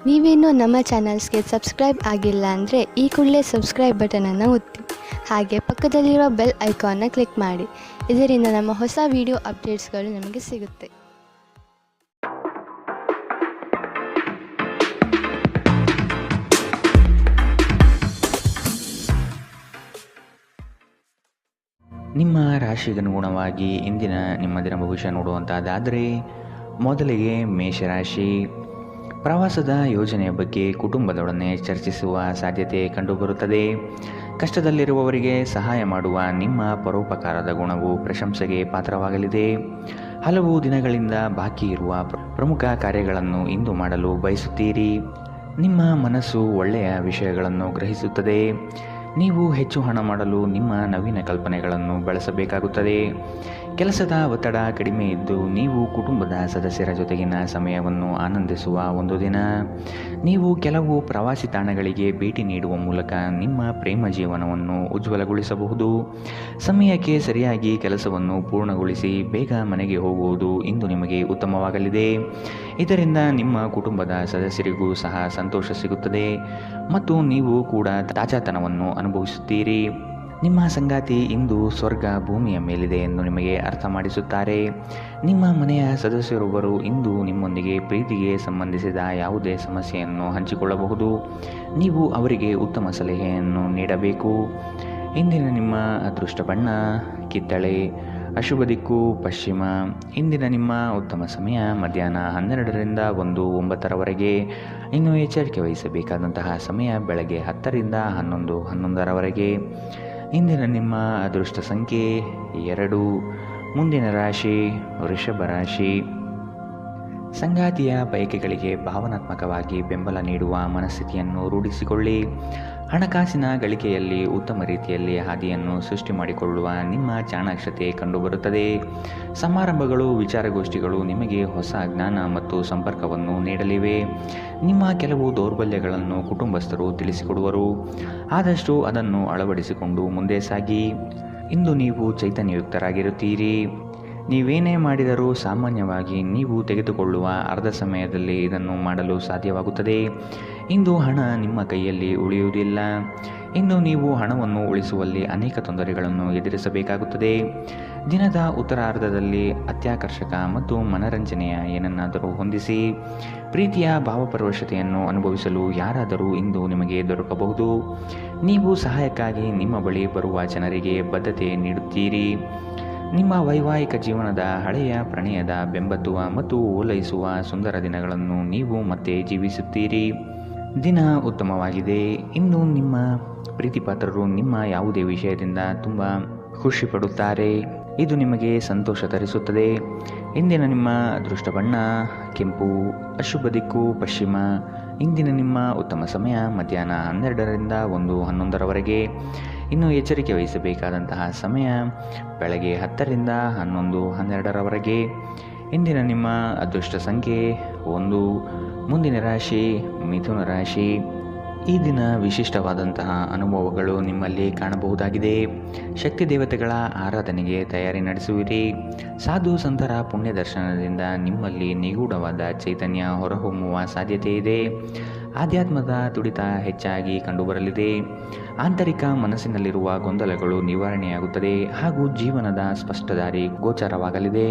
ನೀವೇನೂ ನಮ್ಮ ಚಾನಲ್ಸ್ಗೆ ಸಬ್ಸ್ಕ್ರೈಬ್ ಆಗಿಲ್ಲ ಅಂದರೆ ಈ ಕೂಡಲೇ ಸಬ್ಸ್ಕ್ರೈಬ್ ಬಟನನ್ನು ಒತ್ತಿ. ಹಾಗೆ ಪಕ್ಕದಲ್ಲಿರೋ ಬೆಲ್ ಐಕಾನ್ನ ಕ್ಲಿಕ್ ಮಾಡಿ. ಇದರಿಂದ ನಮ್ಮ ಹೊಸ ವಿಡಿಯೋ ಅಪ್ಡೇಟ್ಸ್ಗಳು ನಿಮಗೆ ಸಿಗುತ್ತೆ. ನಿಮ್ಮ ರಾಶಿಗನುಗುಣವಾಗಿ ಇಂದಿನ ನಿಮ್ಮ ದಿನ ಭವಿಷ್ಯ ನೋಡುವಂಥದ್ದಾದರೆ ಮೊದಲಿಗೆ ಮೇಷರಾಶಿ. ಪ್ರವಾಸದ ಯೋಜನೆಯ ಬಗ್ಗೆ ಕುಟುಂಬದೊಡನೆ ಚರ್ಚಿಸುವ ಸಾಧ್ಯತೆ ಕಂಡುಬರುತ್ತದೆ. ಕಷ್ಟದಲ್ಲಿರುವವರಿಗೆ ಸಹಾಯ ಮಾಡುವ ನಿಮ್ಮ ಪರೋಪಕಾರದ ಗುಣವು ಪ್ರಶಂಸೆಗೆ ಪಾತ್ರವಾಗಲಿದೆ. ಹಲವು ದಿನಗಳಿಂದ ಬಾಕಿ ಇರುವ ಪ್ರಮುಖ ಕಾರ್ಯಗಳನ್ನು ಇಂದು ಮಾಡಲು ಬಯಸುತ್ತೀರಿ. ನಿಮ್ಮ ಮನಸ್ಸು ಒಳ್ಳೆಯ ವಿಷಯಗಳನ್ನು ಗ್ರಹಿಸುತ್ತದೆ. ನೀವು ಹೆಚ್ಚು ಹಣ ಮಾಡಲು ನಿಮ್ಮ ನವೀನ ಕಲ್ಪನೆಗಳನ್ನು ಬಳಸಬೇಕಾಗುತ್ತದೆ. ಕೆಲಸದ ಒತ್ತಡ ಕಡಿಮೆ ಇದ್ದು ನೀವು ಕುಟುಂಬದ ಸದಸ್ಯರ ಜೊತೆಗಿನ ಸಮಯವನ್ನು ಆನಂದಿಸುವ ಒಂದು ದಿನ. ನೀವು ಕೆಲವು ಪ್ರವಾಸಿ ತಾಣಗಳಿಗೆ ಭೇಟಿ ನೀಡುವ ಮೂಲಕ ನಿಮ್ಮ ಪ್ರೇಮ ಜೀವನವನ್ನು ಉಜ್ವಲಗೊಳಿಸಬಹುದು. ಸಮಯಕ್ಕೆ ಸರಿಯಾಗಿ ಕೆಲಸವನ್ನು ಪೂರ್ಣಗೊಳಿಸಿ ಬೇಗ ಮನೆಗೆ ಹೋಗುವುದು ಇಂದು ನಿಮಗೆ ಉತ್ತಮವಾಗಲಿದೆ. ಇದರಿಂದ ನಿಮ್ಮ ಕುಟುಂಬದ ಸದಸ್ಯರಿಗೂ ಸಹ ಸಂತೋಷ ಸಿಗುತ್ತದೆ ಮತ್ತು ನೀವು ಕೂಡ ತಾಜಾತನವನ್ನು ಅನುಭವಿಸುತ್ತೀರಿ. ನಿಮ್ಮ ಸಂಗಾತಿ ಇಂದು ಸ್ವರ್ಗ ಭೂಮಿಯ ಮೇಲಿದೆ ಎಂದು ನಿಮಗೆ ಅರ್ಥ ಮಾಡಿಸುತ್ತಾರೆ. ನಿಮ್ಮ ಮನೆಯ ಸದಸ್ಯರೊಬ್ಬರು ಇಂದು ನಿಮ್ಮೊಂದಿಗೆ ಪ್ರೀತಿಗೆ ಸಂಬಂಧಿಸಿದ ಯಾವುದೇ ಸಮಸ್ಯೆಯನ್ನು ಹಂಚಿಕೊಳ್ಳಬಹುದು. ನೀವು ಅವರಿಗೆ ಉತ್ತಮ ಸಲಹೆಯನ್ನು ನೀಡಬೇಕು. ಇಂದಿನ ನಿಮ್ಮ ಅದೃಷ್ಟ ಬಣ್ಣ ಕಿತ್ತಳೆ, ಅಶುಭ ದಿಕ್ಕು ಪಶ್ಚಿಮ. ಇಂದಿನ ನಿಮ್ಮ ಉತ್ತಮ ಸಮಯ ಮಧ್ಯಾಹ್ನ 12ರಿಂದ 1:09 ಇನ್ನು ಎಚ್ಚರಿಕೆ ವಹಿಸಬೇಕಾದಂತಹ ಸಮಯ ಬೆಳಗ್ಗೆ 10ರಿಂದ 11:11 ಇಂದಿನ ನಿಮ್ಮ ಅದೃಷ್ಟ ಸಂಖ್ಯೆ 2. ಮುಂದಿನ ರಾಶಿ ವೃಷಭ ರಾಶಿ. ಸಂಗಾತಿಯ ಬಯಕೆಗಳಿಗೆ ಭಾವನಾತ್ಮಕವಾಗಿ ಬೆಂಬಲ ನೀಡುವ ಮನಸ್ಥಿತಿಯನ್ನು ರೂಢಿಸಿಕೊಳ್ಳಿ. ಹಣಕಾಸಿನ ಗಳಿಕೆಯಲ್ಲಿ ಉತ್ತಮ ರೀತಿಯಲ್ಲಿ ಹಾದಿಯನ್ನು ಸೃಷ್ಟಿ ಮಾಡಿಕೊಳ್ಳುವ ನಿಮ್ಮ ಚಾಣಾಕ್ಷತೆ ಕಂಡುಬರುತ್ತದೆ. ಸಮಾರಂಭಗಳು, ವಿಚಾರಗೋಷ್ಠಿಗಳು ನಿಮಗೆ ಹೊಸ ಜ್ಞಾನ ಮತ್ತು ಸಂಪರ್ಕವನ್ನು ನೀಡಲಿವೆ. ನಿಮ್ಮ ಕೆಲವು ದೌರ್ಬಲ್ಯಗಳನ್ನು ಕುಟುಂಬಸ್ಥರು ತಿಳಿಸಿಕೊಡುವರು. ಆದಷ್ಟು ಅದನ್ನು ಅಳವಡಿಸಿಕೊಂಡು ಮುಂದೆ ಸಾಗಿ. ಇಂದು ನೀವು ಚೈತನ್ಯಯುಕ್ತರಾಗಿರುತ್ತೀರಿ. ನೀವೇನೇ ಮಾಡಿದರೂ ಸಾಮಾನ್ಯವಾಗಿ ನೀವು ತೆಗೆದುಕೊಳ್ಳುವ ಅರ್ಧ ಸಮಯದಲ್ಲಿ ಇದನ್ನು ಮಾಡಲು ಸಾಧ್ಯವಾಗುತ್ತದೆ. ಇಂದು ಹಣ ನಿಮ್ಮ ಕೈಯಲ್ಲಿ ಉಳಿಯುವುದಿಲ್ಲ. ಇಂದು ನೀವು ಹಣವನ್ನು ಉಳಿಸುವಲ್ಲಿ ಅನೇಕ ತೊಂದರೆಗಳನ್ನು ಎದುರಿಸಬೇಕಾಗುತ್ತದೆ. ದಿನದ ಉತ್ತರಾರ್ಧದಲ್ಲಿ ಅತ್ಯಾಕರ್ಷಕ ಮತ್ತು ಮನರಂಜನೆಯ ಏನನ್ನಾದರೂ ಹೊಂದಿಸಿ. ಪ್ರೀತಿಯ ಭಾವಪರವಶತೆಯನ್ನು ಅನುಭವಿಸಲು ಯಾರಾದರೂ ಇಂದು ನಿಮಗೆ ದೊರಕಬಹುದು. ನೀವು ಸಹಾಯಕ್ಕಾಗಿ ನಿಮ್ಮ ಬಳಿ ಬರುವ ಜನರಿಗೆ ಬದ್ಧತೆ ನೀಡುತ್ತೀರಿ. ನಿಮ್ಮ ವೈವಾಹಿಕ ಜೀವನದ ಹಳೆಯ ಪ್ರಣಯದ ಬೆಂಬತ್ತುವ ಮತ್ತು ಓಲೈಸುವ ಸುಂದರ ದಿನಗಳನ್ನು ನೀವು ಮತ್ತೆ ಜೀವಿಸುತ್ತೀರಿ. ದಿನ ಉತ್ತಮವಾಗಿದೆ. ಇಂದು ನಿಮ್ಮ ಪ್ರೀತಿಪಾತ್ರರು ನಿಮ್ಮ ಯಾವುದೇ ವಿಷಯದಿಂದ ತುಂಬ ಖುಷಿ ಪಡುತ್ತಾರೆ. ಇದು ನಿಮಗೆ ಸಂತೋಷ ತರಿಸುತ್ತದೆ. ಇಂದಿನ ನಿಮ್ಮ ಅದೃಷ್ಟ ಬಣ್ಣ ಕೆಂಪು, ಅಶುಭ ದಿಕ್ಕು ಪಶ್ಚಿಮ. ಇಂದಿನ ನಿಮ್ಮ ಉತ್ತಮ ಸಮಯ ಮಧ್ಯಾಹ್ನ 12ರಿಂದ 1:11 ಇನ್ನು ಎಚ್ಚರಿಕೆ ವಹಿಸಬೇಕಾದಂತಹ ಸಮಯ ಬೆಳಗ್ಗೆ 10ರಿಂದ 11:12 ಇಂದಿನ ನಿಮ್ಮ ಅದೃಷ್ಟ ಸಂಖ್ಯೆ 1. ಮುಂದಿನ ರಾಶಿ ಮಿಥುನ ರಾಶಿ. ಈ ದಿನ ವಿಶಿಷ್ಟವಾದಂತಹ ಅನುಭವಗಳು ನಿಮ್ಮಲ್ಲಿ ಕಾಣಬಹುದಾಗಿದೆ. ಶಕ್ತಿ ದೇವತೆಗಳ ಆರಾಧನೆಗೆ ತಯಾರಿ ನಡೆಸುವಿರಿ. ಸಾಧು ಸಂತರ ಪುಣ್ಯ ದರ್ಶನದಿಂದ ನಿಮ್ಮಲ್ಲಿ ನಿಗೂಢವಾದ ಚೈತನ್ಯ ಹೊರಹೊಮ್ಮುವ ಸಾಧ್ಯತೆ ಇದೆ. ಆಧ್ಯಾತ್ಮದ ತುಡಿತ ಹೆಚ್ಚಾಗಿ ಕಂಡುಬರಲಿದೆ. ಆಂತರಿಕ ಮನಸ್ಸಿನಲ್ಲಿರುವ ಗೊಂದಲಗಳು ನಿವಾರಣೆಯಾಗುತ್ತದೆ ಹಾಗೂ ಜೀವನದ ಸ್ಪಷ್ಟ ದಾರಿ ಗೋಚರವಾಗಲಿದೆ.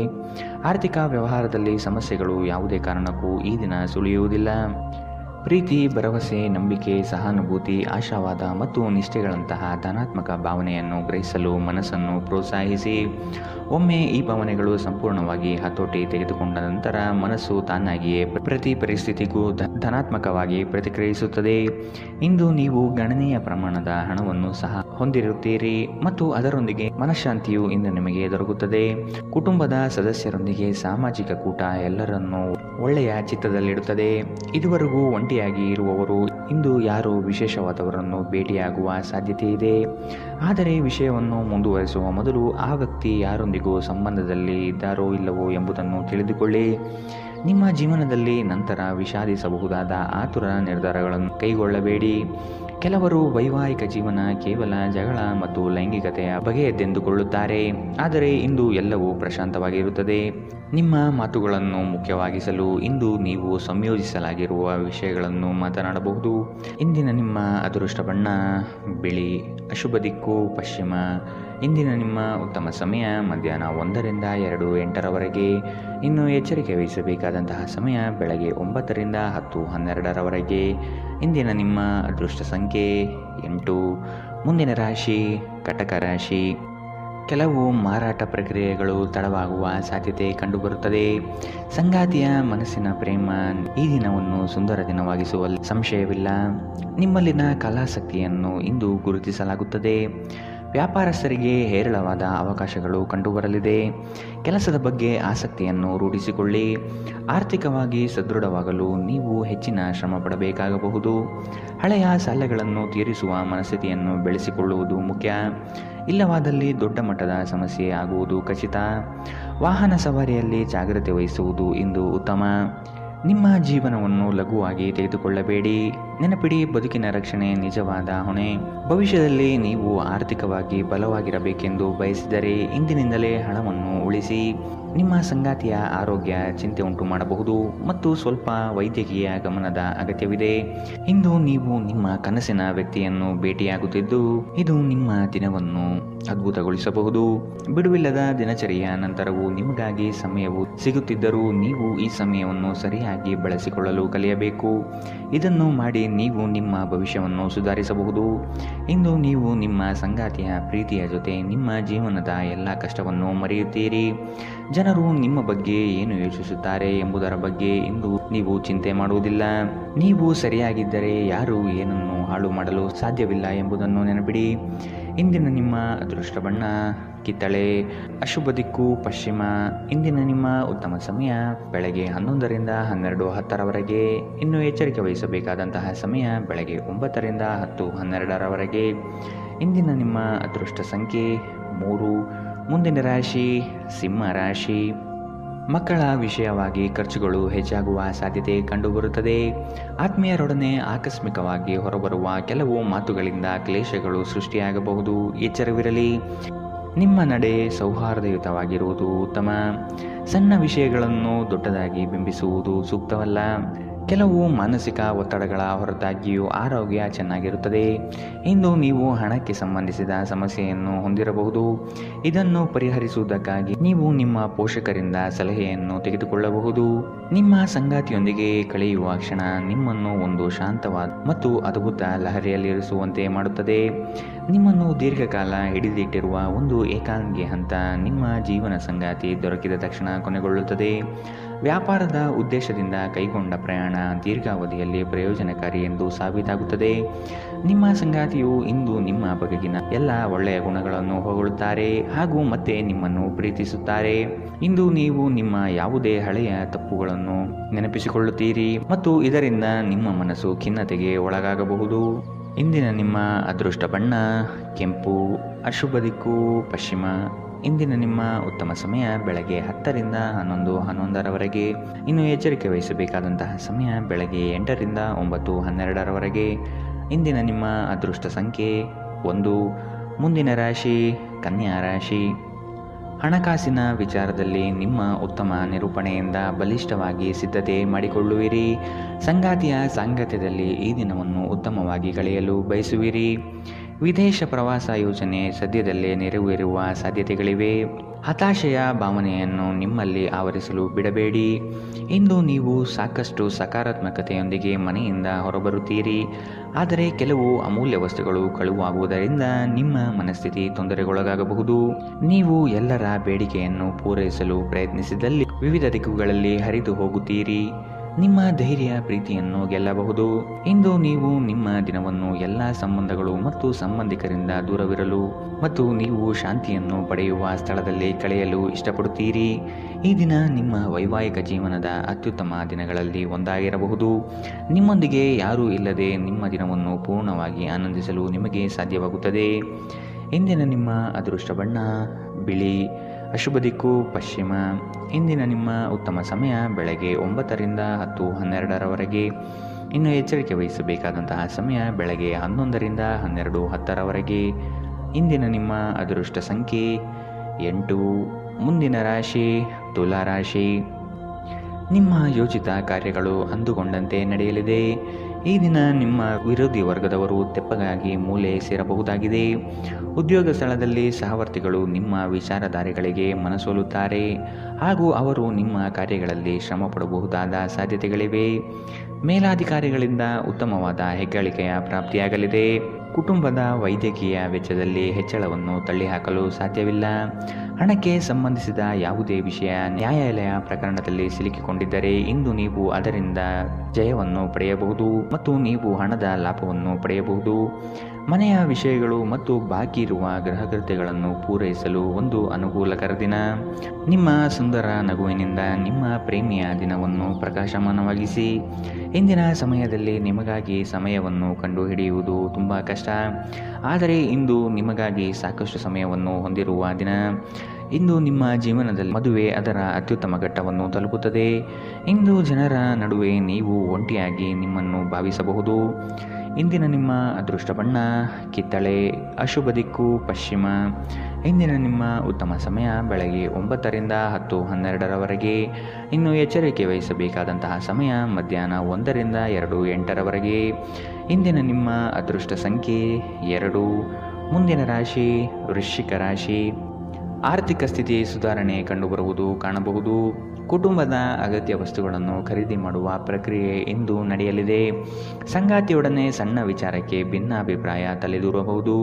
ಆರ್ಥಿಕ ವ್ಯವಹಾರದಲ್ಲಿ ಸಮಸ್ಯೆಗಳು ಯಾವುದೇ ಕಾರಣಕ್ಕೂ ಈ ದಿನ ಸುಳಿಯುವುದಿಲ್ಲ. ಪ್ರೀತಿ, ಭರವಸೆ, ನಂಬಿಕೆ, ಸಹಾನುಭೂತಿ, ಆಶಾವಾದ ಮತ್ತು ನಿಷ್ಠೆಗಳಂತಹ ಧನಾತ್ಮಕ ಭಾವನೆಯನ್ನು ಗ್ರಹಿಸಲು ಮನಸ್ಸನ್ನು ಪ್ರೋತ್ಸಾಹಿಸಿ. ಒಮ್ಮೆ ಈ ಭಾವನೆಗಳು ಸಂಪೂರ್ಣವಾಗಿ ಹತೋಟಿ ತೆಗೆದುಕೊಂಡ ನಂತರ ಮನಸ್ಸು ತಾನಾಗಿಯೇ ಪ್ರತಿ ಪರಿಸ್ಥಿತಿಗೂ ಧನಾತ್ಮಕವಾಗಿ ಪ್ರತಿಕ್ರಿಯಿಸುತ್ತದೆ. ಇಂದು ನೀವು ಗಣನೀಯ ಪ್ರಮಾಣದ ಹಣವನ್ನು ಸಹ ಹೊಂದಿರುತ್ತೀರಿ ಮತ್ತು ಅದರೊಂದಿಗೆ ಮನಃಶಾಂತಿಯು ಇಂದು ನಿಮಗೆ ದೊರಕುತ್ತದೆ. ಕುಟುಂಬದ ಸದಸ್ಯರೊಂದಿಗೆ ಸಾಮಾಜಿಕ ಕೂಟ ಎಲ್ಲರನ್ನೂ ಒಳ್ಳೆಯ ಚಿತ್ತದಲ್ಲಿಡುತ್ತದೆ. ಇದುವರೆಗೂ ಒಂಟಿಯಾಗಿ ಇರುವವರು ಇಂದು ಯಾರೋ ವಿಶೇಷವಾದವರನ್ನು ಭೇಟಿಯಾಗುವ ಸಾಧ್ಯತೆ ಇದೆ. ಆದರೆ ವಿಷಯವನ್ನು ಮುಂದುವರಿಸುವ ಮೊದಲು ಆ ವ್ಯಕ್ತಿ ಯಾರೊಂದಿಗೂ ಸಂಬಂಧದಲ್ಲಿ ಇದ್ದಾರೋ ಇಲ್ಲವೋ ಎಂಬುದನ್ನು ತಿಳಿದುಕೊಳ್ಳಿ. ನಿಮ್ಮ ಜೀವನದಲ್ಲಿ ನಂತರ ವಿಷಾದಿಸಬಹುದಾದ ಆತುರ ನಿರ್ಧಾರಗಳನ್ನು ಕೈಗೊಳ್ಳಬೇಡಿ. ಕೆಲವರು ವೈವಾಹಿಕ ಜೀವನ ಕೇವಲ ಜಗಳ ಮತ್ತು ಲೈಂಗಿಕತೆಯ ಬಗೆಯದ್ದೆಂದುಕೊಳ್ಳುತ್ತಾರೆ, ಆದರೆ ಇಂದು ಎಲ್ಲವೂ ಪ್ರಶಾಂತವಾಗಿರುತ್ತದೆ. ನಿಮ್ಮ ಮಾತುಗಳನ್ನು ಮುಖ್ಯವಾಗಿಸಲು ಇಂದು ನೀವು ಸಂಯೋಜಿಸಲಾಗಿರುವ ವಿಷಯಗಳನ್ನು ಮಾತನಾಡಬಹುದು. ಇಂದಿನ ನಿಮ್ಮ ಅದೃಷ್ಟ ಬಣ್ಣ ಬಿಳಿ, ಅಶುಭ ದಿಕ್ಕು ಪಶ್ಚಿಮ. ಇಂದಿನ ನಿಮ್ಮ ಉತ್ತಮ ಸಮಯ ಮಧ್ಯಾಹ್ನ 1ರಿಂದ 2:08ರವರೆಗೆ. ಇನ್ನು ಎಚ್ಚರಿಕೆ ವಹಿಸಬೇಕಾದಂತಹ ಸಮಯ ಬೆಳಗ್ಗೆ 9ರಿಂದ 10:12ರವರೆಗೆ. ಇಂದಿನ ನಿಮ್ಮ ಅದೃಷ್ಟ ಸಂಖ್ಯೆ 8. ಮುಂದಿನ ರಾಶಿ ಕಟಕ ರಾಶಿ. ಕೆಲವು ಮಾರಾಟ ಪ್ರಕ್ರಿಯೆಗಳು ತಡವಾಗುವ ಸಾಧ್ಯತೆ ಕಂಡುಬರುತ್ತದೆ. ಸಂಗಾತಿಯ ಮನಸ್ಸಿನ ಪ್ರೇಮ ಈ ದಿನವನ್ನು ಸುಂದರ ದಿನವಾಗಿಸುವಲ್ಲಿ ಸಂಶಯವಿಲ್ಲ. ನಿಮ್ಮಲ್ಲಿನ ಕಲಾಸಕ್ತಿಯನ್ನು ಇಂದು ಗುರುತಿಸಲಾಗುತ್ತದೆ. ವ್ಯಾಪಾರಸ್ಥರಿಗೆ ಹೇರಳವಾದ ಅವಕಾಶಗಳು ಕಂಡುಬರಲಿದೆ. ಕೆಲಸದ ಬಗ್ಗೆ ಆಸಕ್ತಿಯನ್ನು ರೂಢಿಸಿಕೊಳ್ಳಿ. ಆರ್ಥಿಕವಾಗಿ ಸದೃಢವಾಗಲು ನೀವು ಹೆಚ್ಚಿನ ಶ್ರಮ ಪಡಬೇಕಾಗಬಹುದು. ಹಳೆಯ ಸಾಲಗಳನ್ನು ತೀರಿಸುವ ಮನಸ್ಥಿತಿಯನ್ನು ಬೆಳೆಸಿಕೊಳ್ಳುವುದು ಮುಖ್ಯ. ಇಲ್ಲವಾದಲ್ಲಿ ದೊಡ್ಡ ಮಟ್ಟದ ಸಮಸ್ಯೆ ಆಗುವುದು ಖಚಿತ. ವಾಹನ ಸವಾರಿಯಲ್ಲಿ ಜಾಗ್ರತೆ ವಹಿಸುವುದು ಇಂದು ಉತ್ತಮ. ನಿಮ್ಮ ಜೀವನವನ್ನು ಲಘುವಾಗಿ ತೆಗೆದುಕೊಳ್ಳಬೇಡಿ. ನೆನಪಿಡಿ, ಬದುಕಿನ ರಕ್ಷಣೆ ನಿಜವಾದ ಹೊಣೆ. ಭವಿಷ್ಯದಲ್ಲಿ ನೀವು ಆರ್ಥಿಕವಾಗಿ ಬಲವಾಗಿರಬೇಕೆಂದು ಬಯಸಿದರೆ ಇಂದಿನಿಂದಲೇ ಹಣವನ್ನು ಉಳಿಸಿ. ನಿಮ್ಮ ಸಂಗಾತಿಯ ಆರೋಗ್ಯ ಚಿಂತೆ ಉಂಟು ಮಾಡಬಹುದು ಮತ್ತು ಸ್ವಲ್ಪ ವೈದ್ಯಕೀಯ ಗಮನದ ಅಗತ್ಯವಿದೆ. ಇಂದು ನೀವು ನಿಮ್ಮ ಕನಸಿನ ವ್ಯಕ್ತಿಯನ್ನು ಭೇಟಿಯಾಗುತ್ತಿದ್ದು ಇದು ನಿಮ್ಮ ದಿನವನ್ನು ಅದ್ಭುತಗೊಳಿಸಬಹುದು. ಬಿಡುವಿಲ್ಲದ ದಿನಚರಿಯ ನಂತರವೂ ನಿಮಗಾಗಿ ಸಮಯವು ಸಿಗುತ್ತಿದ್ದರೂ ನೀವು ಈ ಸಮಯವನ್ನು ಸರಿಯಾಗಿ ಬಳಸಿಕೊಳ್ಳಲು ಕಲಿಯಬೇಕು. ಇದನ್ನು ಮಾಡಿ ನೀವು ನಿಮ್ಮ ಭವಿಷ್ಯವನ್ನು ಸುಧಾರಿಸಬಹುದು. ಇಂದು ನೀವು ನಿಮ್ಮ ಸಂಗಾತಿಯ ಪ್ರೀತಿಯ ಜೊತೆ ನಿಮ್ಮ ಜೀವನದ ಎಲ್ಲ ಕಷ್ಟವನ್ನು ಮರೆಯುತ್ತೀರಿ. ಜನರು ನಿಮ್ಮ ಬಗ್ಗೆ ಏನು ಯೋಚಿಸುತ್ತಾರೆ ಎಂಬುದರ ಬಗ್ಗೆ ಇಂದು ನೀವು ಚಿಂತೆ ಮಾಡುವುದಿಲ್ಲ. ನೀವು ಸರಿಯಾಗಿದ್ದರೆ ಯಾರು ಏನನ್ನು ಹಾಳು ಮಾಡಲು ಸಾಧ್ಯವಿಲ್ಲ ಎಂಬುದನ್ನು ನೆನಪಿಡಿ. ಇಂದಿನ ನಿಮ್ಮ ಅದೃಷ್ಟ ಬಣ್ಣ ಕಿತ್ತಳೆ, ಅಶುಭ ದಿಕ್ಕು ಪಶ್ಚಿಮ. ಇಂದಿನ ನಿಮ್ಮ ಉತ್ತಮ ಸಮಯ ಬೆಳಗ್ಗೆ 11ರಿಂದ 12:10ರವರೆಗೆ. ಇನ್ನು ಎಚ್ಚರಿಕೆ ವಹಿಸಬೇಕಾದಂತಹ ಸಮಯ ಬೆಳಗ್ಗೆ 9ರಿಂದ 10:12ರವರೆಗೆ. ಇಂದಿನ ನಿಮ್ಮ ಅದೃಷ್ಟ ಸಂಖ್ಯೆ 3. ಮುಂದಿನ ರಾಶಿ ಸಿಂಹ ರಾಶಿ. ಮಕ್ಕಳ ವಿಷಯವಾಗಿ ಖರ್ಚುಗಳು ಹೆಚ್ಚಾಗುವ ಸಾಧ್ಯತೆ ಕಂಡುಬರುತ್ತದೆ. ಆತ್ಮೀಯರೊಡನೆ ಆಕಸ್ಮಿಕವಾಗಿ ಹೊರಬರುವ ಕೆಲವು ಮಾತುಗಳಿಂದ ಕ್ಲೇಶಗಳು ಸೃಷ್ಟಿಯಾಗಬಹುದು. ಎಚ್ಚರವಿರಲಿ. ನಿಮ್ಮ ನಡೆ ಸೌಹಾರ್ದಯುತವಾಗಿರುವುದು ಉತ್ತಮ. ಸಣ್ಣ ವಿಷಯಗಳನ್ನು ದೊಡ್ಡದಾಗಿ ಬಿಂಬಿಸುವುದು ಸೂಕ್ತವಲ್ಲ. ಕೆಲವು ಮಾನಸಿಕ ಒತ್ತಡಗಳ ಹೊರತಾಗಿಯೂ ಆರೋಗ್ಯ ಚೆನ್ನಾಗಿರುತ್ತದೆ. ಇಂದು ನೀವು ಹಣಕ್ಕೆ ಸಂಬಂಧಿಸಿದ ಸಮಸ್ಯೆಯನ್ನು ಹೊಂದಿರಬಹುದು. ಇದನ್ನು ಪರಿಹರಿಸುವುದಕ್ಕಾಗಿ ನೀವು ನಿಮ್ಮ ಪೋಷಕರಿಂದ ಸಲಹೆಯನ್ನು ತೆಗೆದುಕೊಳ್ಳಬಹುದು. ನಿಮ್ಮ ಸಂಗಾತಿಯೊಂದಿಗೆ ಕಳೆಯುವ ಕ್ಷಣ ನಿಮ್ಮನ್ನು ಒಂದು ಶಾಂತವಾದ ಮತ್ತು ಅದ್ಭುತ ಲಹರಿಯಲ್ಲಿರಿಸುವಂತೆ ಮಾಡುತ್ತದೆ. ನಿಮ್ಮನ್ನು ದೀರ್ಘಕಾಲ ಹಿಡಿದಿಟ್ಟಿರುವ ಒಂದು ಏಕಾಂಗಿ ಹಂತ ನಿಮ್ಮ ಜೀವನ ಸಂಗಾತಿ ದೊರಕಿದ ತಕ್ಷಣ ಕೊನೆಗೊಳ್ಳುತ್ತದೆ. ವ್ಯಾಪಾರದ ಉದ್ದೇಶದಿಂದ ಕೈಗೊಂಡ ಪ್ರಯಾಣ ದೀರ್ಘಾವಧಿಯಲ್ಲಿ ಪ್ರಯೋಜನಕಾರಿ ಎಂದು ಸಾಬೀತಾಗುತ್ತದೆ. ನಿಮ್ಮ ಸಂಗಾತಿಯು ಇಂದು ನಿಮ್ಮ ಬಗೆಗಿನ ಎಲ್ಲ ಒಳ್ಳೆಯ ಗುಣಗಳನ್ನು ಹೊಗಳುತ್ತಾರೆ ಹಾಗೂ ಮತ್ತೆ ನಿಮ್ಮನ್ನು ಪ್ರೀತಿಸುತ್ತಾರೆ. ಇಂದು ನೀವು ನಿಮ್ಮ ಯಾವುದೇ ಹಳೆಯ ತಪ್ಪುಗಳನ್ನು ನೆನಪಿಸಿಕೊಳ್ಳುತ್ತೀರಿ ಮತ್ತು ಇದರಿಂದ ನಿಮ್ಮ ಮನಸ್ಸು ಖಿನ್ನತೆಗೆ ಒಳಗಾಗಬಹುದು. ಇಂದಿನ ನಿಮ್ಮ ಅದೃಷ್ಟ ಬಣ್ಣ ಕೆಂಪು, ಅಶುಭ ದಿಕ್ಕು ಪಶ್ಚಿಮ. ಇಂದಿನ ನಿಮ್ಮ ಉತ್ತಮ ಸಮಯ ಬೆಳಗ್ಗೆ 10ರಿಂದ 11:11ರವರೆಗೆ. ಇನ್ನು ಎಚ್ಚರಿಕೆ ವಹಿಸಬೇಕಾದಂತಹ ಸಮಯ ಬೆಳಗ್ಗೆ 8ರಿಂದ 9:12ರವರೆಗೆ. ಇಂದಿನ ನಿಮ್ಮ ಅದೃಷ್ಟ ಸಂಖ್ಯೆ 1. ಮುಂದಿನ ರಾಶಿ ಕನ್ಯಾ ರಾಶಿ. ಹಣಕಾಸಿನ ವಿಚಾರದಲ್ಲಿ ನಿಮ್ಮ ಉತ್ತಮ ನಿರೂಪಣೆಯಿಂದ ಬಲಿಷ್ಠವಾಗಿ ಸಿದ್ಧತೆ ಮಾಡಿಕೊಳ್ಳುವಿರಿ. ಸಂಗಾತಿಯ ಸಾಂಗತ್ಯದಲ್ಲಿ ಈ ದಿನವನ್ನು ಉತ್ತಮವಾಗಿ ಕಳೆಯಲು ಬಯಸುವಿರಿ. ವಿದೇಶ ಪ್ರವಾಸ ಯೋಜನೆ ಸದ್ಯದಲ್ಲೇ ನೆರವೇರುವ ಸಾಧ್ಯತೆಗಳಿವೆ. ಹತಾಶೆಯ ಭಾವನೆಯನ್ನು ನಿಮ್ಮಲ್ಲಿ ಆವರಿಸಲು ಬಿಡಬೇಡಿ. ಇಂದು ನೀವು ಸಾಕಷ್ಟು ಸಕಾರಾತ್ಮಕತೆಯೊಂದಿಗೆ ಮನೆಯಿಂದ ಹೊರಬರುತ್ತೀರಿ. ಆದರೆ ಕೆಲವು ಅಮೂಲ್ಯ ವಸ್ತುಗಳು ಕಳುವಾಗುವುದರಿಂದ ನಿಮ್ಮ ಮನಸ್ಥಿತಿ ತೊಂದರೆಗೊಳಗಾಗಬಹುದು. ನೀವು ಎಲ್ಲರ ಬೇಡಿಕೆಯನ್ನು ಪೂರೈಸಲು ಪ್ರಯತ್ನಿಸಿದಲ್ಲಿ ವಿವಿಧ ದಿಕ್ಕುಗಳಲ್ಲಿ ಹರಿದು ಹೋಗುತ್ತೀರಿ. ನಿಮ್ಮ ಧೈರ್ಯ ಪ್ರೀತಿಯನ್ನು ಗೆಲ್ಲಬಹುದು. ಇಂದು ನೀವು ನಿಮ್ಮ ದಿನವನ್ನು ಎಲ್ಲ ಸಂಬಂಧಗಳು ಮತ್ತು ಸಂಬಂಧಿಕರಿಂದ ದೂರವಿರಲು ಮತ್ತು ನೀವು ಶಾಂತಿಯನ್ನು ಪಡೆಯುವ ಸ್ಥಳದಲ್ಲಿ ಕಳೆಯಲು ಇಷ್ಟಪಡುತ್ತೀರಿ. ಈ ದಿನ ನಿಮ್ಮ ವೈವಾಹಿಕ ಜೀವನದ ಅತ್ಯುತ್ತಮ ದಿನಗಳಲ್ಲಿ ಒಂದಾಗಿರಬಹುದು. ನಿಮ್ಮೊಂದಿಗೆ ಯಾರೂ ಇಲ್ಲದೆ ನಿಮ್ಮ ದಿನವನ್ನು ಪೂರ್ಣವಾಗಿ ಆನಂದಿಸಲು ನಿಮಗೆ ಸಾಧ್ಯವಾಗುತ್ತದೆ. ಇಂದಿನ ನಿಮ್ಮ ಅದೃಷ್ಟ ಬಣ್ಣ ಬಿಳಿ, ಅಶುಭ ದಿಕ್ಕು ಪಶ್ಚಿಮ. ಇಂದಿನ ನಿಮ್ಮ ಉತ್ತಮ ಸಮಯ ಬೆಳಗ್ಗೆ 9ರಿಂದ 10:12ರವರೆಗೆ. ಇನ್ನು ಎಚ್ಚರಿಕೆ ವಹಿಸಬೇಕಾದಂತಹ ಸಮಯ ಬೆಳಗ್ಗೆ 11ರಿಂದ 12:10ರವರೆಗೆ. ಇಂದಿನ ನಿಮ್ಮ ಅದೃಷ್ಟ ಸಂಖ್ಯೆ 8. ಮುಂದಿನ ರಾಶಿ ತುಲಾ ರಾಶಿ. ನಿಮ್ಮ ಯೋಚಿತ ಕಾರ್ಯಗಳು ಅಂದುಕೊಂಡಂತೆ ನಡೆಯಲಿದೆ. ಈ ದಿನ ನಿಮ್ಮ ವಿರೋಧಿ ವರ್ಗದವರು ತೆಪ್ಪಗಾಗಿ ಮೂಲೆ ಸೇರಬಹುದಾಗಿದೆ. ಉದ್ಯೋಗ ಸ್ಥಳದಲ್ಲಿ ಸಹವರ್ತಿಗಳು ನಿಮ್ಮ ವಿಚಾರಧಾರೆಗಳಿಗೆ ಮನಸೋಲುತ್ತಾರೆ ಹಾಗೂ ಅವರು ನಿಮ್ಮ ಕಾರ್ಯಗಳಲ್ಲಿ ಶ್ರಮ ಪಡಬಹುದಾದ ಸಾಧ್ಯತೆಗಳಿವೆ. ಮೇಲಾಧಿಕಾರಿಗಳಿಂದ ಉತ್ತಮವಾದ ಹೆಗ್ಗಳಿಕೆಯ ಪ್ರಾಪ್ತಿಯಾಗಲಿದೆ. ಕುಟುಂಬದ ವೈದ್ಯಕೀಯ ವೆಚ್ಚದಲ್ಲಿ ಹೆಚ್ಚಳವನ್ನು ತಳ್ಳಿಹಾಕಲು ಸಾಧ್ಯವಿಲ್ಲ. ಹಣಕ್ಕೆ ಸಂಬಂಧಿಸಿದ ಯಾವುದೇ ವಿಷಯ ನ್ಯಾಯಾಲಯ ಪ್ರಕರಣದಲ್ಲಿ ಸಿಲುಕಿಕೊಂಡಿದ್ದರೆ ಇಂದು ನೀವು ಅದರಿಂದ ಜಯವನ್ನು ಪಡೆಯಬಹುದು ಮತ್ತು ನೀವು ಹಣದ ಲಾಭವನ್ನು ಪಡೆಯಬಹುದು. ಮನೆಯ ವಿಷಯಗಳು ಮತ್ತು ಬಾಕಿ ಇರುವ ಗೃಹಕೃತ್ಯಗಳನ್ನು ಪೂರೈಸಲು ಒಂದು ಅನುಕೂಲಕರ ದಿನ. ನಿಮ್ಮ ಸುಂದರ ನಗುವಿನಿಂದ ನಿಮ್ಮ ಪ್ರೇಮಿಯ ದಿನವನ್ನು ಪ್ರಕಾಶಮಾನವಾಗಿಸಿ. ಇಂದಿನ ಸಮಯದಲ್ಲಿ ನಿಮಗಾಗಿ ಸಮಯವನ್ನು ಕಂಡುಹಿಡಿಯುವುದು ತುಂಬ ಕಷ್ಟ, ಆದರೆ ಇಂದು ನಿಮಗಾಗಿ ಸಾಕಷ್ಟು ಸಮಯವನ್ನು ಹೊಂದಿರುವ ದಿನ. ಇಂದು ನಿಮ್ಮ ಜೀವನದಲ್ಲಿ ಮದುವೆ ಅದರ ಅತ್ಯುತ್ತಮ ಘಟ್ಟವನ್ನು ತಲುಪುತ್ತದೆ. ಇಂದು ಜನರ ನಡುವೆ ನೀವು ಒಂಟಿಯಾಗಿ ನಿಮ್ಮನ್ನು ಭಾವಿಸಬಹುದು. ಇಂದಿನ ನಿಮ್ಮ ಅದೃಷ್ಟ ಬಣ್ಣ ಕಿತ್ತಳೆ. ಅಶುಭ ದಿಕ್ಕು ಪಶ್ಚಿಮ. ಇಂದಿನ ನಿಮ್ಮ ಉತ್ತಮ ಸಮಯ ಬೆಳಗ್ಗೆ 9ರಿಂದ 10:12ರವರೆಗೆ. ಇನ್ನು ಎಚ್ಚರಿಕೆ ವಹಿಸಬೇಕಾದಂತಹ ಸಮಯ ಮಧ್ಯಾಹ್ನ 1ರಿಂದ 2:08ರವರೆಗೆ. ಇಂದಿನ ನಿಮ್ಮ ಅದೃಷ್ಟ ಸಂಖ್ಯೆ 2. ಮುಂದಿನ ರಾಶಿ ವೃಶ್ಚಿಕ ರಾಶಿ. ಆರ್ಥಿಕ ಸ್ಥಿತಿ ಸುಧಾರಣೆ ಕಂಡುಬರುವುದು ಕಾಣಬಹುದು. ಕುಟುಂಬದ ಅಗತ್ಯ ವಸ್ತುಗಳನ್ನು ಖರೀದಿ ಮಾಡುವ ಪ್ರಕ್ರಿಯೆ ಇಂದು ನಡೆಯಲಿದೆ. ಸಂಗಾತಿಯೊಡನೆ ಸಣ್ಣ ವಿಚಾರಕ್ಕೆ ಭಿನ್ನಾಭಿಪ್ರಾಯ ತಲೆದೂರಬಹುದು.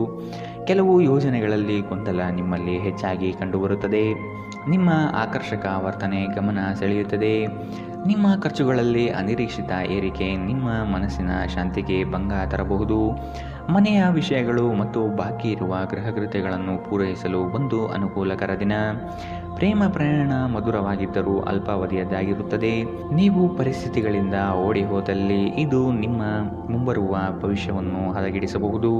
ಕೆಲವು ಯೋಜನೆಗಳಲ್ಲಿ ಗೊಂದಲ ನಿಮ್ಮಲ್ಲಿ ಹೆಚ್ಚಾಗಿ ಕಂಡುಬರುತ್ತದೆ. ನಿಮ್ಮ ಆಕರ್ಷಕ ವರ್ತನೆ ಗಮನ ಸೆಳೆಯುತ್ತದೆ. ನಿಮ್ಮ ಖರ್ಚುಗಳಲ್ಲಿ ಅನಿರೀಕ್ಷಿತ ಏರಿಕೆ ನಿಮ್ಮ ಮನಸ್ಸಿನ ಶಾಂತಿಗೆ ಭಂಗ ತರಬಹುದು. ಮನೆಯ ವಿಷಯಗಳು ಮತ್ತು ಬಾಕಿ ಇರುವ ಗೃಹಕೃತ್ಯಗಳನ್ನು ಪೂರೈಸಲು ಒಂದು ಅನುಕೂಲಕರ ದಿನ. ಪ್ರೇಮ ಪ್ರಯಾಣ ಮಧುರವಾಗಿದ್ದರೂ ಅಲ್ಪಾವಧಿಯದ್ದಾಗಿರುತ್ತದೆ. ನೀವು ಪರಿಸ್ಥಿತಿಗಳಿಂದ ಓಡಿ ಹೋದಲ್ಲಿ ಇದು ನಿಮ್ಮ ಮುಂಬರುವ ಭವಿಷ್ಯವನ್ನು ಹದಗೆಡಿಸಬಹುದು.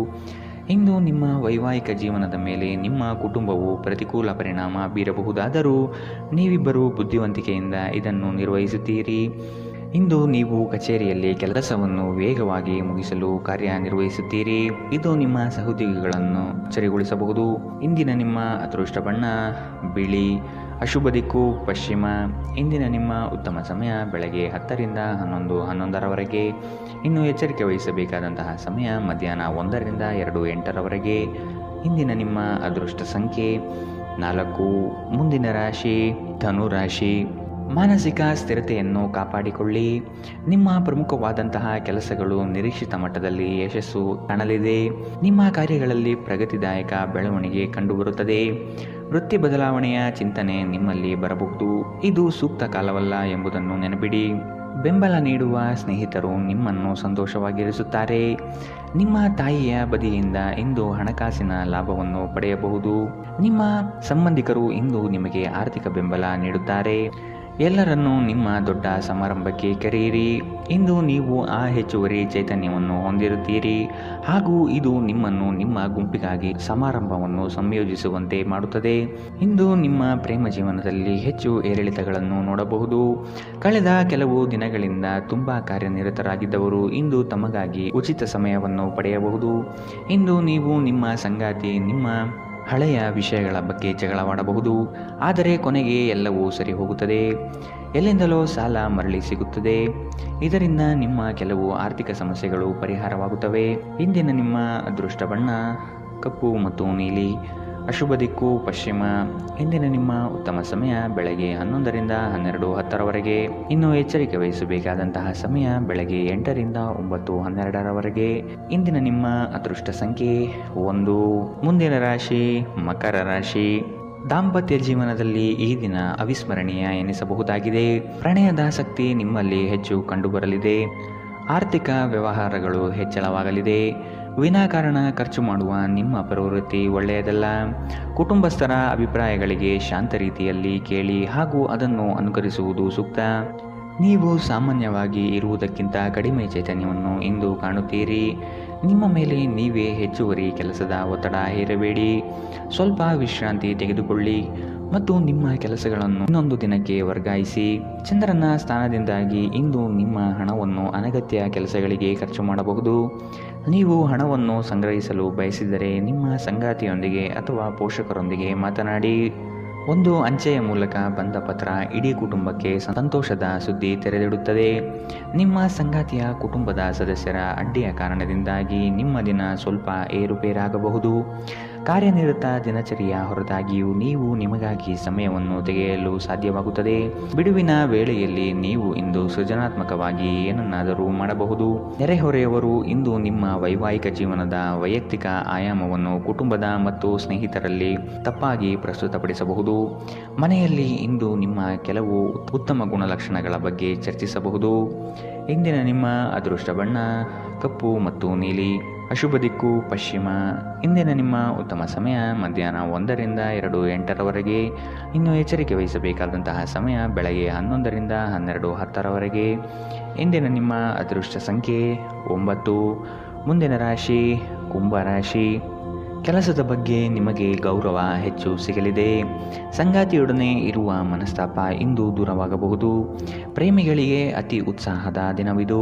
ಇಂದು ನಿಮ್ಮ ವೈವಾಹಿಕ ಜೀವನದ ಮೇಲೆ ನಿಮ್ಮ ಕುಟುಂಬವು ಪ್ರತಿಕೂಲ ಪರಿಣಾಮ ಬೀರಬಹುದಾದರೂ ನೀವಿಬ್ಬರು ಬುದ್ಧಿವಂತಿಕೆಯಿಂದ ಇದನ್ನು ನಿರ್ವಹಿಸುತ್ತೀರಿ. ಇಂದು ನೀವು ಕಚೇರಿಯಲ್ಲಿ ಕೆಲಸವನ್ನು ವೇಗವಾಗಿ ಮುಗಿಸಲು ಕಾರ್ಯನಿರ್ವಹಿಸುತ್ತೀರಿ. ಇದು ನಿಮ್ಮ ಸಹೋದ್ಯೋಗಿಗಳನ್ನು ಅಚ್ಚರಿಗೊಳಿಸಬಹುದು. ಇಂದಿನ ನಿಮ್ಮ ಅದೃಷ್ಟ ಬಣ್ಣ ಬಿಳಿ. ಅಶುಭ ದಿಕ್ಕು ಪಶ್ಚಿಮ. ಇಂದಿನ ನಿಮ್ಮ ಉತ್ತಮ ಸಮಯ ಬೆಳಗ್ಗೆ 10ರಿಂದ 11:11ರವರೆಗೆ. ಇನ್ನು ಎಚ್ಚರಿಕೆ ವಹಿಸಬೇಕಾದಂತಹ ಸಮಯ ಮಧ್ಯಾಹ್ನ 1ರಿಂದ 2:08ರವರೆಗೆ. ಇಂದಿನ ನಿಮ್ಮ ಅದೃಷ್ಟ ಸಂಖ್ಯೆ 4. ಮುಂದಿನ ರಾಶಿ ಧನು ರಾಶಿ. ಮಾನಸಿಕ ಸ್ಥಿರತೆಯನ್ನು ಕಾಪಾಡಿಕೊಳ್ಳಿ. ನಿಮ್ಮ ಪ್ರಮುಖವಾದಂತಹ ಕೆಲಸಗಳು ನಿರೀಕ್ಷಿತ ಮಟ್ಟದಲ್ಲಿ ಯಶಸ್ಸು ಕಾಣಲಿದೆ. ನಿಮ್ಮ ಕಾರ್ಯಗಳಲ್ಲಿ ಪ್ರಗತಿದಾಯಕ ಬೆಳವಣಿಗೆ ಕಂಡುಬರುತ್ತದೆ. ವೃತ್ತಿ ಬದಲಾವಣೆಯ ಚಿಂತನೆ ನಿಮ್ಮಲ್ಲಿ ಬರಬಹುದು. ಇದು ಸೂಕ್ತ ಕಾಲವಲ್ಲ ಎಂಬುದನ್ನು ನೆನಪಿಡಿ. ಬೆಂಬಲ ನೀಡುವ ಸ್ನೇಹಿತರು ನಿಮ್ಮನ್ನು ಸಂತೋಷವಾಗಿರಿಸುತ್ತಾರೆ. ನಿಮ್ಮ ತಾಯಿಯ ಬದಿಯಿಂದ ಇಂದು ಹಣಕಾಸಿನ ಲಾಭವನ್ನು ಪಡೆಯಬಹುದು. ನಿಮ್ಮ ಸಂಬಂಧಿಕರು ಇಂದು ನಿಮಗೆ ಆರ್ಥಿಕ ಬೆಂಬಲ ನೀಡುತ್ತಾರೆ. ಎಲ್ಲರನ್ನೂ ನಿಮ್ಮ ದೊಡ್ಡ ಸಮಾರಂಭಕ್ಕೆ ಕರೆಯಿರಿ. ಇಂದು ನೀವು ಆ ಹೆಚ್ಚುವರಿ ಚೈತನ್ಯವನ್ನು ಹೊಂದಿರುತ್ತೀರಿ ಹಾಗೂ ಇದು ನಿಮ್ಮನ್ನು ನಿಮ್ಮ ಗುಂಪಿಗಾಗಿ ಸಮಾರಂಭವನ್ನು ಸಂಯೋಜಿಸುವಂತೆ ಮಾಡುತ್ತದೆ. ಇಂದು ನಿಮ್ಮ ಪ್ರೇಮ ಜೀವನದಲ್ಲಿ ಹೆಚ್ಚು ಏರಿಳಿತಗಳನ್ನು ನೋಡಬಹುದು. ಕಳೆದ ಕೆಲವು ದಿನಗಳಿಂದ ತುಂಬ ಕಾರ್ಯನಿರತರಾಗಿದ್ದವರು ಇಂದು ತಮಗಾಗಿ ಉಚಿತ ಸಮಯವನ್ನು ಪಡೆಯಬಹುದು. ಇಂದು ನೀವು ನಿಮ್ಮ ಸಂಗಾತಿ ನಿಮ್ಮ ಹಳೆಯ ವಿಷಯಗಳ ಬಗ್ಗೆ ಜಗಳವಾಡಬಹುದು, ಆದರೆ ಕೊನೆಗೆ ಎಲ್ಲವೂ ಸರಿ ಹೋಗುತ್ತದೆ. ಎಲ್ಲಿಂದಲೋ ಸಾಲ ಮರಳಿ ಸಿಗುತ್ತದೆ. ಇದರಿಂದ ನಿಮ್ಮ ಕೆಲವು ಆರ್ಥಿಕ ಸಮಸ್ಯೆಗಳು ಪರಿಹಾರವಾಗುತ್ತವೆ. ಇಂದಿನ ನಿಮ್ಮ ಅದೃಷ್ಟ ಬಣ್ಣ ಕಪ್ಪು ಮತ್ತು ನೀಲಿ. ಅಶುಭ ದಿಕ್ಕು ಪಶ್ಚಿಮ. ಇಂದಿನ ನಿಮ್ಮ ಉತ್ತಮ ಸಮಯ ಬೆಳಗ್ಗೆ 11ರಿಂದ 12:10ರವರೆಗೆ. ಇನ್ನು ಎಚ್ಚರಿಕೆ ವಹಿಸಬೇಕಾದಂತಹ ಸಮಯ ಬೆಳಗ್ಗೆ 8ರಿಂದ 9:12ರವರೆಗೆ. ಇಂದಿನ ನಿಮ್ಮ ಅದೃಷ್ಟ ಸಂಖ್ಯೆ 1. ಮುಂದಿನ ರಾಶಿ ಮಕರ ರಾಶಿ. ದಾಂಪತ್ಯ ಜೀವನದಲ್ಲಿ ಈ ದಿನ ಅವಿಸ್ಮರಣೀಯ ಎನಿಸಬಹುದಾಗಿದೆ. ಪ್ರಣಯದಾಸಕ್ತಿ ನಿಮ್ಮಲ್ಲಿ ಹೆಚ್ಚು ಕಂಡುಬರಲಿದೆ. ಆರ್ಥಿಕ ವ್ಯವಹಾರಗಳು ಹೆಚ್ಚಳವಾಗಲಿದೆ. ವಿನಾಕಾರಣ ಖರ್ಚು ಮಾಡುವ ನಿಮ್ಮ ಪ್ರವೃತ್ತಿ ಒಳ್ಳೆಯದಲ್ಲ. ಕುಟುಂಬಸ್ಥರ ಅಭಿಪ್ರಾಯಗಳಿಗೆ ಶಾಂತ ರೀತಿಯಲ್ಲಿ ಕೇಳಿ ಹಾಗೂ ಅದನ್ನು ಅನುಕರಿಸುವುದು ಸೂಕ್ತ. ನೀವು ಸಾಮಾನ್ಯವಾಗಿ ಇರುವುದಕ್ಕಿಂತ ಕಡಿಮೆ ಚೈತನ್ಯವನ್ನು ಇಂದು ಕಾಣುತ್ತೀರಿ. ನಿಮ್ಮ ಮೇಲೆ ನೀವೇ ಹೆಚ್ಚುವರಿ ಕೆಲಸದ ಒತ್ತಡ ಹೇರಬೇಡಿ. ಸ್ವಲ್ಪ ವಿಶ್ರಾಂತಿ ತೆಗೆದುಕೊಳ್ಳಿ. ಮತ್ತು ನಿಮ್ಮ ಕೆಲಸಗಳನ್ನು ಇನ್ನೊಂದು ದಿನಕ್ಕೆ ವರ್ಗಾಯಿಸಿ. ಚಂದ್ರನ ಸ್ಥಾನದಿಂದಾಗಿ ಇಂದು ನಿಮ್ಮ ಹಣವನ್ನು ಅನಗತ್ಯ ಕೆಲಸಗಳಿಗೆ ಖರ್ಚು ಮಾಡಬಹುದು. ನೀವು ಹಣವನ್ನು ಸಂಗ್ರಹಿಸಲು ಬಯಸಿದರೆ ನಿಮ್ಮ ಸಂಗಾತಿಯೊಂದಿಗೆ ಅಥವಾ ಪೋಷಕರೊಂದಿಗೆ ಮಾತನಾಡಿ. ಒಂದು ಅಂಚೆಯ ಮೂಲಕ ಬಂದ ಪತ್ರ ಇಡೀ ಕುಟುಂಬಕ್ಕೆ ಸಂತೋಷದ ಸುದ್ದಿ ತೆರೆದಿಡುತ್ತದೆ. ನಿಮ್ಮ ಸಂಗಾತಿಯ ಕುಟುಂಬದ ಸದಸ್ಯರ ಅಡ್ಡಿಯ ಕಾರಣದಿಂದಾಗಿ ನಿಮ್ಮ ದಿನ ಸ್ವಲ್ಪ ಏರುಪೇರಾಗಬಹುದು. ಕಾರ್ಯನಿರತ ದಿನಚರಿಯ ಹೊರತಾಗಿಯೂ ನೀವು ನಿಮಗಾಗಿ ಸಮಯವನ್ನು ತೆಗೆಯಲು ಸಾಧ್ಯವಾಗುತ್ತದೆ. ಬಿಡುವಿನ ವೇಳೆಯಲ್ಲಿ ನೀವು ಇಂದು ಸೃಜನಾತ್ಮಕವಾಗಿ ಏನನ್ನಾದರೂ ಮಾಡಬಹುದು. ನೆರೆಹೊರೆಯವರು ಇಂದು ನಿಮ್ಮ ವೈವಾಹಿಕ ಜೀವನದ ವೈಯಕ್ತಿಕ ಆಯಾಮವನ್ನು ಕುಟುಂಬದ ಮತ್ತು ಸ್ನೇಹಿತರಲ್ಲಿ ತಪ್ಪಾಗಿ ಪ್ರಸ್ತುತಪಡಿಸಬಹುದು. ಮನೆಯಲ್ಲಿ ಇಂದು ನಿಮ್ಮ ಕೆಲವು ಉತ್ತಮ ಗುಣಲಕ್ಷಣಗಳ ಬಗ್ಗೆ ಚರ್ಚಿಸಬಹುದು. ಇಂದಿನ ನಿಮ್ಮ ಅದೃಷ್ಟ ಬಣ್ಣ ಕಪ್ಪು ಮತ್ತು ನೀಲಿ. ಅಶುಭ ದಿಕ್ಕು ಪಶ್ಚಿಮ. ಇಂದಿನ ನಿಮ್ಮ ಉತ್ತಮ ಸಮಯ ಮಧ್ಯಾಹ್ನ 1ರಿಂದ 2:08ರವರೆಗೆ. ಇನ್ನು ಎಚ್ಚರಿಕೆ ವಹಿಸಬೇಕಾದಂತಹ ಸಮಯ ಬೆಳಗ್ಗೆ 11ರಿಂದ 12:10ರವರೆಗೆ. ಇಂದಿನ ನಿಮ್ಮ ಅದೃಷ್ಟ ಸಂಖ್ಯೆ 9. ಮುಂದಿನ ರಾಶಿ ಕುಂಭರಾಶಿ. ಕೆಲಸದ ಬಗ್ಗೆ ನಿಮಗೆ ಗೌರವ ಹೆಚ್ಚು ಸಿಗಲಿದೆ. ಸಂಗಾತಿಯೊಡನೆ ಇರುವ ಮನಸ್ತಾಪ ಇಂದು ದೂರವಾಗಬಹುದು. ಪ್ರೇಮಿಗಳಿಗೆ ಅತಿ ಉತ್ಸಾಹದ ದಿನವಿದು.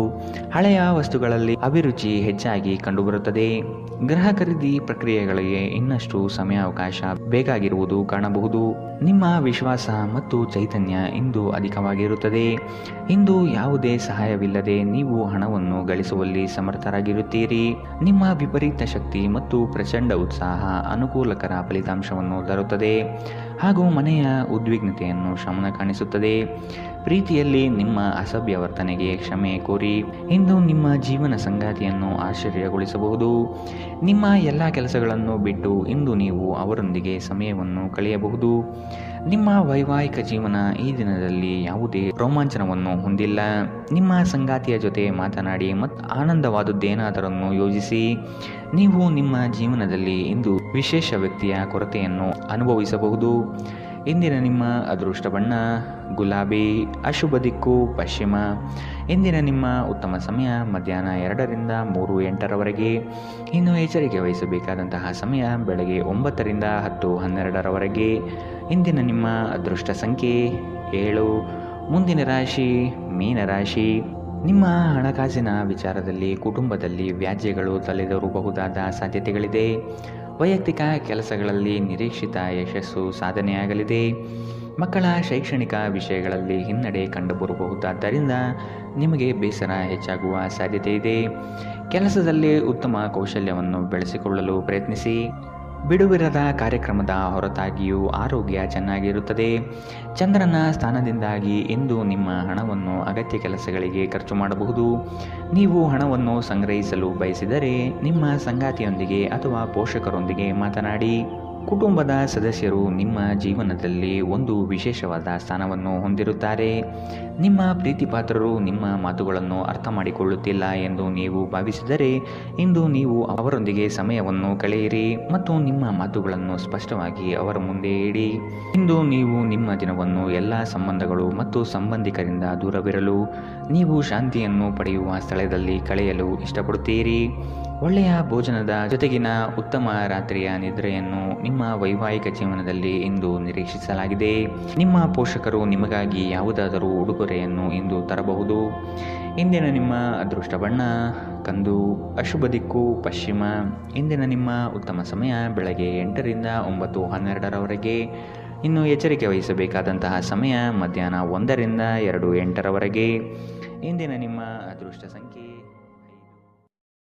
ಹಳೆಯ ವಸ್ತುಗಳಲ್ಲಿ ಅಭಿರುಚಿ ಹೆಚ್ಚಾಗಿ ಕಂಡುಬರುತ್ತದೆ. ಗೃಹ ಖರೀದಿ ಪ್ರಕ್ರಿಯೆಗಳಿಗೆ ಇನ್ನಷ್ಟು ಸಮಯಾವಕಾಶ ಬೇಕಾಗಿರುವುದು ಕಾಣಬಹುದು. ನಿಮ್ಮ ವಿಶ್ವಾಸ ಮತ್ತು ಚೈತನ್ಯ ಇಂದು ಅಧಿಕವಾಗಿರುತ್ತದೆ. ಇಂದು ಯಾವುದೇ ಸಹಾಯವಿಲ್ಲದೆ ನೀವು ಹಣವನ್ನು ಗಳಿಸುವಲ್ಲಿ ಸಮರ್ಥರಾಗಿರುತ್ತೀರಿ. ನಿಮ್ಮ ವಿಪರೀತ ಶಕ್ತಿ ಮತ್ತು ಪ್ರಚಂಡ ಉತ್ಸಾಹ ಅನುಕೂಲಕರ ಫಲಿತಾಂಶವನ್ನು ತರುತ್ತದೆ ಹಾಗೂ ಮನೆಯ ಉದ್ವಿಗ್ನತೆಯನ್ನು ಶಮನ ಕಾಣಿಸುತ್ತದೆ. ಪ್ರೀತಿಯಲ್ಲಿ ನಿಮ್ಮ ಅಸಭ್ಯ ವರ್ತನೆಗೆ ಕ್ಷಮೆ ಕೋರಿ. ಇಂದು ನಿಮ್ಮ ಜೀವನ ಸಂಗಾತಿಯನ್ನು ಆಶ್ಚರ್ಯಗೊಳಿಸಬಹುದು. ನಿಮ್ಮ ಎಲ್ಲ ಕೆಲಸಗಳನ್ನು ಬಿಟ್ಟು ಇಂದು ನೀವು ಅವರೊಂದಿಗೆ ಸಮಯವನ್ನು ಕಳೆಯಬಹುದು. ನಿಮ್ಮ ವೈವಾಹಿಕ ಜೀವನ ಈ ದಿನದಲ್ಲಿ ಯಾವುದೇ ರೋಮಾಂಚನವನ್ನು ಹೊಂದಿಲ್ಲ. ನಿಮ್ಮ ಸಂಗಾತಿಯ ಜೊತೆ ಮಾತನಾಡಿ ಮತ್ತು ಆನಂದವಾದದ್ದೇನಾದರನ್ನು ಯೋಜಿಸಿ. ನೀವು ನಿಮ್ಮ ಜೀವನದಲ್ಲಿ ಇಂದು ವಿಶೇಷ ವ್ಯಕ್ತಿಯ ಕೊರತೆಯನ್ನು ಅನುಭವಿಸಬಹುದು. ಇಂದಿನ ನಿಮ್ಮ ಅದೃಷ್ಟ ಬಣ್ಣ ಗುಲಾಬಿ. ಅಶುಭ ದಿಕ್ಕು ಪಶ್ಚಿಮ. ಇಂದಿನ ನಿಮ್ಮ ಉತ್ತಮ ಸಮಯ ಮಧ್ಯಾಹ್ನ 2ರಿಂದ 3:08ರವರೆಗೆ. ಇನ್ನು ಎಚ್ಚರಿಕೆ ವಹಿಸಬೇಕಾದಂತಹ ಸಮಯ ಬೆಳಗ್ಗೆ 9ರಿಂದ 10:12ರವರೆಗೆ. ಇಂದಿನ ನಿಮ್ಮ ಅದೃಷ್ಟ ಸಂಖ್ಯೆ 7. ಮುಂದಿನ ರಾಶಿ ಮೀನರಾಶಿ. ನಿಮ್ಮ ಹಣಕಾಸಿನ ವಿಚಾರದಲ್ಲಿ ಕುಟುಂಬದಲ್ಲಿ ವ್ಯಾಜ್ಯಗಳು ತಲೆದೋರಬಹುದಾದ ಸಾಧ್ಯತೆಗಳಿದೆ. ವೈಯಕ್ತಿಕ ಕೆಲಸಗಳಲ್ಲಿ ನಿರೀಕ್ಷಿತ ಯಶಸ್ಸು ಸಾಧನೆಯಾಗಲಿದೆ. ಮಕ್ಕಳ ಶೈಕ್ಷಣಿಕ ವಿಷಯಗಳಲ್ಲಿ ಹಿನ್ನಡೆ ಕಂಡುಬರಬಹುದಾದ್ದರಿಂದ ನಿಮಗೆ ಬೇಸರ ಹೆಚ್ಚಾಗುವ ಸಾಧ್ಯತೆ ಇದೆ. ಕೆಲಸದಲ್ಲಿ ಉತ್ತಮ ಕೌಶಲ್ಯವನ್ನು ಬೆಳೆಸಿಕೊಳ್ಳಲು ಪ್ರಯತ್ನಿಸಿ. ಬಿಡುವಿರದ ಕಾರ್ಯಕ್ರಮದ ಹೊರತಾಗಿಯೂ ಆರೋಗ್ಯ ಚೆನ್ನಾಗಿರುತ್ತದೆ. ಚಂದ್ರನ ಸ್ಥಾನದಿಂದಾಗಿ ಇಂದು ನಿಮ್ಮ ಹಣವನ್ನು ಅಗತ್ಯ ಕೆಲಸಗಳಿಗೆ ಖರ್ಚು ಮಾಡಬಹುದು. ನೀವು ಹಣವನ್ನು ಸಂಗ್ರಹಿಸಲು ಬಯಸಿದರೆ ನಿಮ್ಮ ಸಂಗಾತಿಯೊಂದಿಗೆ ಅಥವಾ ಪೋಷಕರೊಂದಿಗೆ ಮಾತನಾಡಿ. ಕುಟುಂಬದ ಸದಸ್ಯರು ನಿಮ್ಮ ಜೀವನದಲ್ಲಿ ಒಂದು ವಿಶೇಷವಾದ ಸ್ಥಾನವನ್ನು ಹೊಂದಿರುತ್ತಾರೆ. ನಿಮ್ಮ ಪ್ರೀತಿಪಾತ್ರರು ನಿಮ್ಮ ಮಾತುಗಳನ್ನು ಅರ್ಥ ಮಾಡಿಕೊಳ್ಳುತ್ತಿಲ್ಲ ಎಂದು ನೀವು ಭಾವಿಸಿದರೆ ಇಂದು ನೀವು ಅವರೊಂದಿಗೆ ಸಮಯವನ್ನು ಕಳೆಯಿರಿ ಮತ್ತು ನಿಮ್ಮ ಮಾತುಗಳನ್ನು ಸ್ಪಷ್ಟವಾಗಿ ಅವರ ಮುಂದೆ ಇಡಿ. ಇಂದು ನೀವು ನಿಮ್ಮ ದಿನವನ್ನು ಎಲ್ಲ ಸಂಬಂಧಗಳು ಮತ್ತು ಸಂಬಂಧಿಕರಿಂದ ದೂರವಿರಲು ನೀವು ಶಾಂತಿಯನ್ನು ಪಡೆಯುವ ಸ್ಥಳದಲ್ಲಿ ಕಳೆಯಲು ಇಷ್ಟಪಡುತ್ತೀರಿ. ಒಳ್ಳೆಯ ಭೋಜನದ ಜೊತೆಗಿನ ಉತ್ತಮ ರಾತ್ರಿಯ ನಿದ್ರೆಯನ್ನು ನಿಮ್ಮ ವೈವಾಹಿಕ ಜೀವನದಲ್ಲಿ ಇಂದು ನಿರೀಕ್ಷಿಸಲಾಗಿದೆ. ನಿಮ್ಮ ಪೋಷಕರು ನಿಮಗಾಗಿ ಯಾವುದಾದರೂ ಉಡುಗೊರೆಯನ್ನು ಇಂದು ತರಬಹುದು. ಇಂದಿನ ನಿಮ್ಮ ಅದೃಷ್ಟ ಬಣ್ಣ ಕಂದು. ಅಶುಭ ದಿಕ್ಕು ಪಶ್ಚಿಮ. ಇಂದಿನ ನಿಮ್ಮ ಉತ್ತಮ ಸಮಯ ಬೆಳಗ್ಗೆ 8ರಿಂದ 9:12ರವರೆಗೆ. ಇನ್ನು ಎಚ್ಚರಿಕೆ ವಹಿಸಬೇಕಾದಂತಹ ಸಮಯ ಮಧ್ಯಾಹ್ನ 1ರಿಂದ 2:08ರವರೆಗೆ. ಇಂದಿನ ನಿಮ್ಮ ಅದೃಷ್ಟ ಸಂಖ್ಯೆ